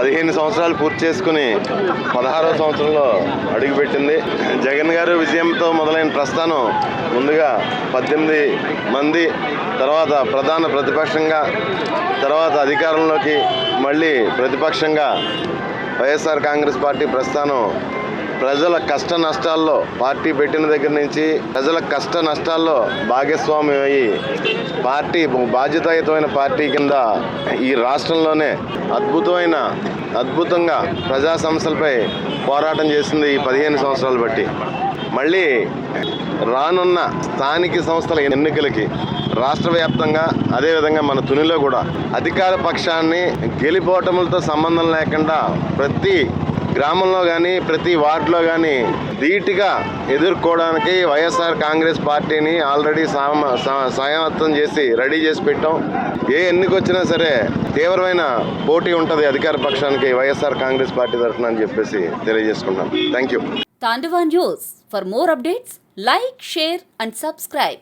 15 సంవత్సరాలు పూర్తి చేసుకుని 16వ సంవత్సరంలో అడుగుపెట్టింది. జగన్ గారు విజయంతో మొదలైన ప్రస్థానం ముందుగా 18 మంది, తర్వాత ప్రధాన ప్రతిపక్షంగా, తర్వాత అధికారంలోకి, మళ్ళీ ప్రతిపక్షంగా వైఎస్ఆర్ కాంగ్రెస్ పార్టీ ప్రస్థానం ప్రజల కష్ట నష్టాల్లో పార్టీ పెట్టిన దగ్గర నుంచి ప్రజల కష్ట నష్టాల్లో భాగస్వామ్యం అయ్యి పార్టీ బాధ్యతాయుతమైన పార్టీ కింద ఈ రాష్ట్రంలోనే అద్భుతంగా ప్రజా సమస్యలపై పోరాటం చేసింది ఈ 15 సంవత్సరాలు బట్టి. మళ్ళీ రానున్న స్థానిక సంస్థల ఎన్నికలకి రాష్ట్ర వ్యాప్తంగా, అదేవిధంగా మన తునిలో కూడా అధికార పక్షాన్ని గెలిపోవటములతో సంబంధం లేకుండా ప్రతి గ్రామంలో కానీ ప్రతి వార్డులో కానీ ధీటుగా ఎదుర్కోవడానికి వైఎస్ఆర్ కాంగ్రెస్ పార్టీని ఆల్రెడీ సమాయత్తం చేసి రెడీ చేసి పెట్టాం. ఏ ఎన్నిక వచ్చినా సరే తీవ్రమైన పోటీ ఉంటుంది అధికార పక్షానికి వైఎస్ఆర్ కాంగ్రెస్ పార్టీ తరఫున అని చెప్పేసి తెలియజేసుకుంటాం. Thank you. Tandava news. For more updates, like, share and subscribe.